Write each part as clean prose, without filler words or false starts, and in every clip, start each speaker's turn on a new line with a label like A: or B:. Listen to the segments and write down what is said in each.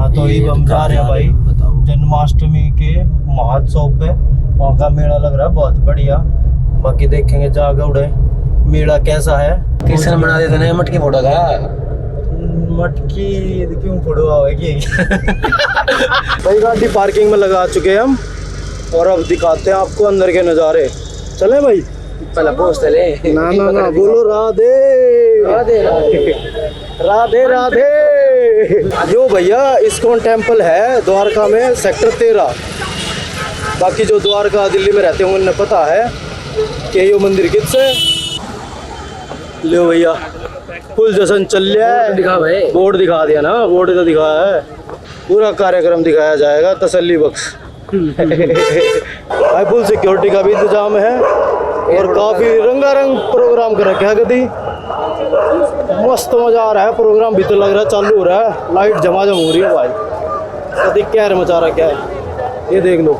A: हाँ तो ये हम जा रहे हैं भाई जन्माष्टमी के महोत्सव पे। वहाँ का मेला लग रहा है बहुत बढ़िया। बाकी देखेंगे जाकर उड़े मेला कैसा है।
B: किसने बना देते ना मटकी फोड़ा का
A: मटकी क्यों फोड़ो आएगी। भाई गाड़ी पार्किंग में लगा चुके हैं हम और अब दिखाते हैं आपको अंदर के नज़ारे। चले भाई
B: पहला पोस्ट ले
A: ना ना ना बोलो राधे
B: राधे
A: राधे राधे। जो भैया इस्कॉन टेम्पल है द्वारका में सेक्टर 13। बाकी जो द्वारका दिल्ली में रहते हैं उन्हें पता है कि ये मंदिर किससे। लो भैया फुल जश्न चल रहा है।
B: दिखा भाई
A: बोर्ड दिखा दिया ना। बोर्ड तो दिखाया है। पूरा कार्यक्रम दिखाया जाएगा तसल्ली बख्श। भाई फुल सिक्योरिटी का भी इंतजाम है और काफी रंगारंग प्रोग्राम कर रखा है। कभी मस्त मजा आ रहा है। प्रोग्राम भी तो लग रहा है चालू हो रहा है। लाइट झमाझम हो रही है भाई। कभी क्या मचा रखा है ये देख लो।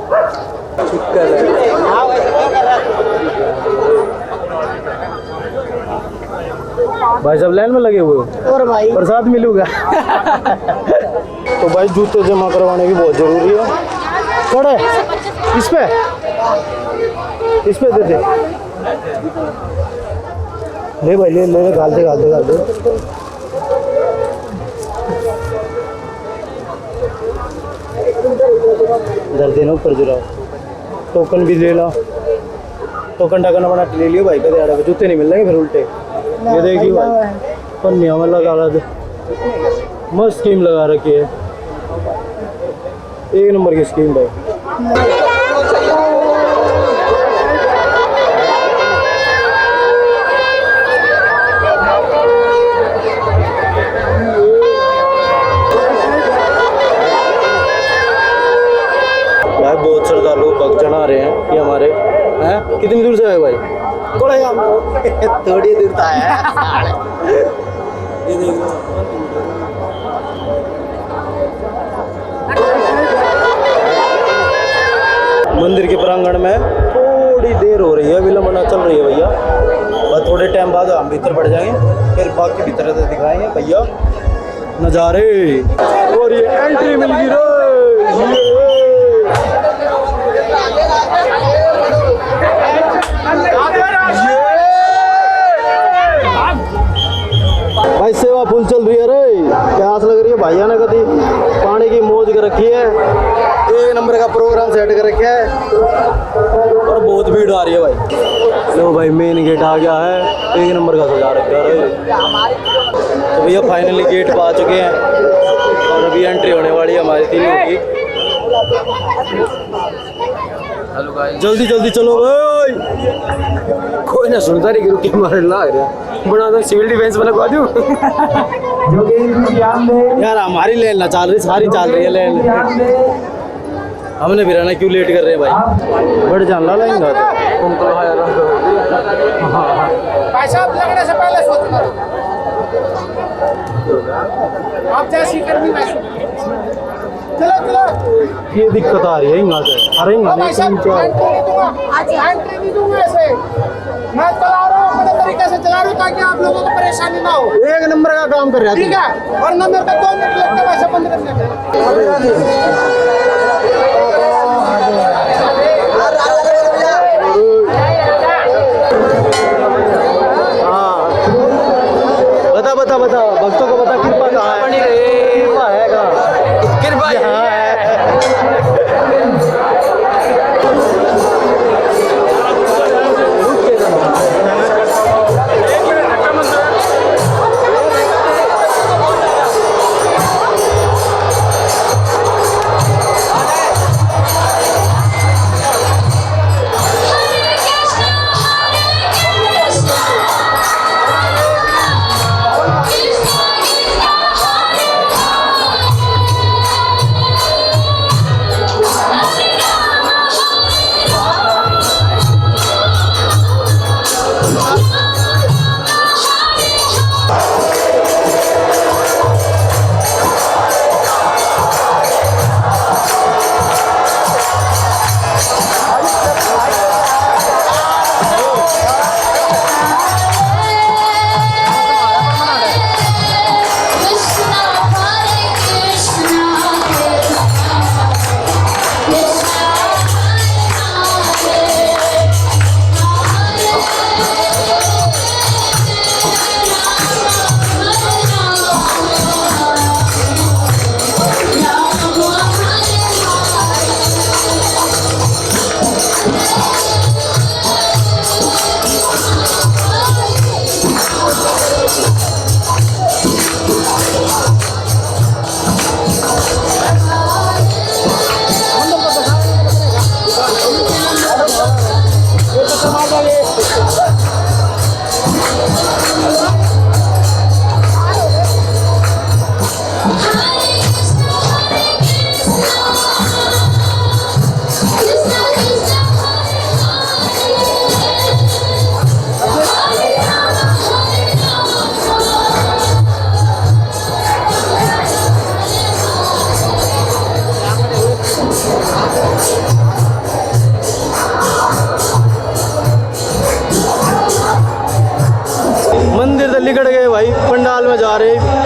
A: भाई सब लाइन में लगे हुए हो और भाई प्रसाद मिलूगा। तो भाई जूते जमा करवाने की बहुत जरूरी है। कड़े इस पे दे दे। ले भाई ले ले गाल दे गाल दे गाल दे। इधर देना ऊपर जुड़ाओ। टोकन भी ले ला। टोकन टाकन बना ले लियो भाई। कदे आड़े जूते नहीं मिल रहे फिर उल्टे। ये देखिए भाई पन्निया में लगा रहा। मस्त स्कीम लगा रखी है। एक नंबर की स्कीम भाई। बहुत श्रद्धालु भक्त जन आ रहे हैं। ये हमारे हैं कितनी दूर से आए भाई। थोड़ी दूर था ये देखो मंदिर के प्रांगण में थोड़ी देर हो रही है। विलंबना चल रही है भैया। बस थोड़े टाइम बाद हम भीतर बढ़ जाएंगे फिर बाकी भीतर से दिखाएंगे भैया नज़ारे। और ये एंट्री मिल गई रे। भाई सेवा फुल चल रही है रे। प्यास लग रही है भैया ने कभी पानी की मौज कर रखी है। एक नंबर का प्रोग्राम सेट कर रखा है और बहुत भीड़ आ रही है भाई। लो भाई मेन गेट आ गया है। एक नंबर का सजा रखा है। तो भैया फाइनली गेट पर आ चुके हैं और अभी एंट्री होने वाली है हमारी 3 की।
B: हेलो गाइस
A: जल्दी जल्दी चलो भाई।
B: कोई ना सुनता नहीं कि रुकी मारे लग रहा बना दो सिविल डिफेंस में लगवा दूं।
A: यार हमारी लेन ना चल रही सारी चल रही है लेन। हमने भी रहना क्यों लेट कर रहे हैं भाई। बढ़ जान ला लेंगे
B: उनको
C: पैसा लगने से पहले सोचना आप जैसी करनी वैसी। चलो चलो
A: ये दिक्कत आ रही है यहाँ से। अरे
C: एंट्री नहीं दूंगा ऐसे। मैं चला रहा हूँ अपने तरीके से चला रहा हूँ ताकि आप लोगों को परेशानी ना हो।
A: एक नंबर का काम कर रहा है।
C: ठीक है वरना मेरे को 2 मिनट लगते हैं वैसे बंद करने में। बता बता बता भक्तों को बता कृपा कहाँ है। कृपा है कहाँ।
B: कृपा
A: यहाँ है। रही है।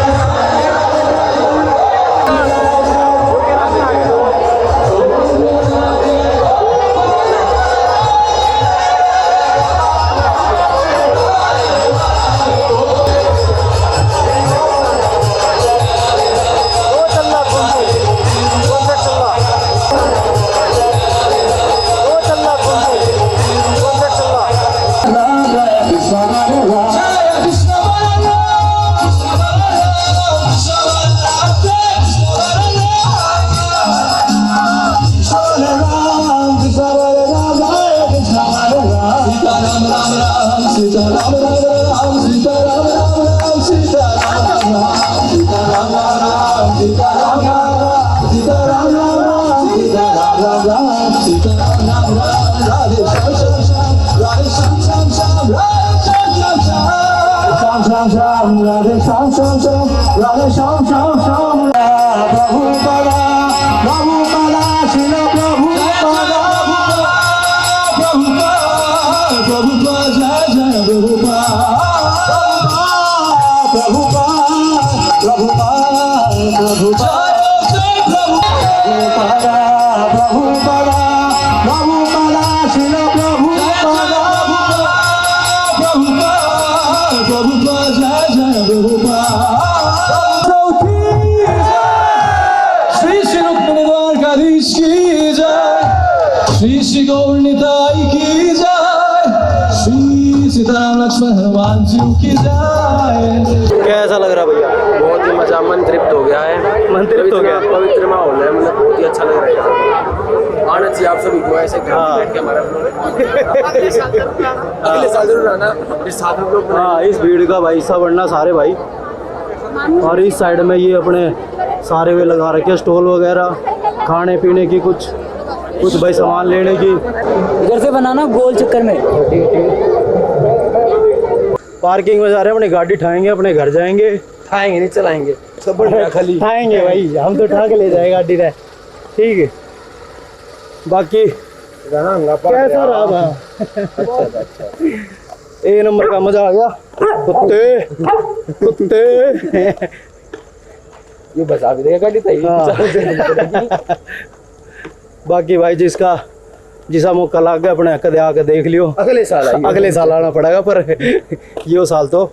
D: श्री श्री गौर निताई की जय, श्री सीताराम लक्ष्मण हनुमान जी की जय।
A: कैसा लग रहा भैया?
B: बहुत ही मजा, मन तृप्त हो गया है।
A: मन तृप्त हो गया।
B: पवित्र माहौल है, मतलब बहुत ही अच्छा लग रहा है। आना चाहिए आप सभी को ऐसे घर में बैठ के हमारा अगले साल जरूर आना, इस साथ हम लोग
A: हाँ, इस भीड़ का भाई सब बढ़ना सारे भाई। और इस साइड में ये अपने सारे वे लगा रखे स्टॉल वगैरह, खाने पीने की कुछ भाई सामान लेने की।
C: इधर से बनाना गोल चक्कर में।
A: पार्किंग में जा रहे हैं, अपनी गाड़ी ठाएंगे, अपने घर जाएंगे।
B: खाएंगे नहीं चलाएंगे, सब बढ़िया खाली
A: ठाएंगे भाई, हम तो ठा के ले जाएगा गाड़ी रहे, ठीक है। बाकी कैसा रहा था? एक नंबर का मजा आ गया। कुत्ते
B: ये बचा भी देगा गाड़ी तो।
A: बाकी भाई जिसा मौका लग गया अपने कदे आके देख लियो।
B: अगले साल
A: आना पड़ेगा, पर यो साल तो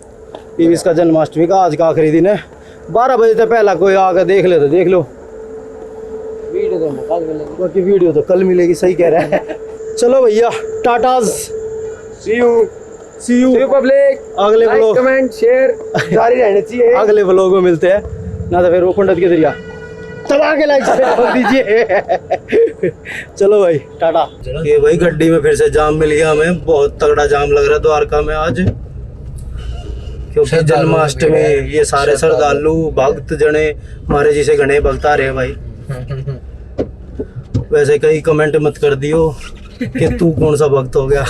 A: इसका जन्माष्टमी का आज का आखिरी दिन है। 12 बजे से पहला कोई आके देख ले तो देख लो।
C: वीडियो तो कल मिलेगी।
A: बाकी वीडियो तो कल मिलेगी, सही कह रहा है। चलो भैया, टाटाज, सी यू
B: पब्लिक।
A: अगले
B: लाइक
A: व्लॉग,
B: कमेंट शेयर जारी रहने चाहिए।
A: अगले व्लॉग में मिलते हैं ना, तो फिर वो पंडित के जरिया दबा के लाइक कर दीजिए। चलो भाई, टाटा। ये भाई गड्डी में फिर से जाम मिल गया हमें, बहुत तगड़ा जाम लग रहा है द्वारका में आज, क्योंकि जन्माष्टमी। ये सारे श्रद्धालु भक्त जने हमारे जिसे घने भक्त आ रहे हैं भाई। वैसे कहीं कमेंट मत कर दियो कि तू कौन सा भक्त हो गया।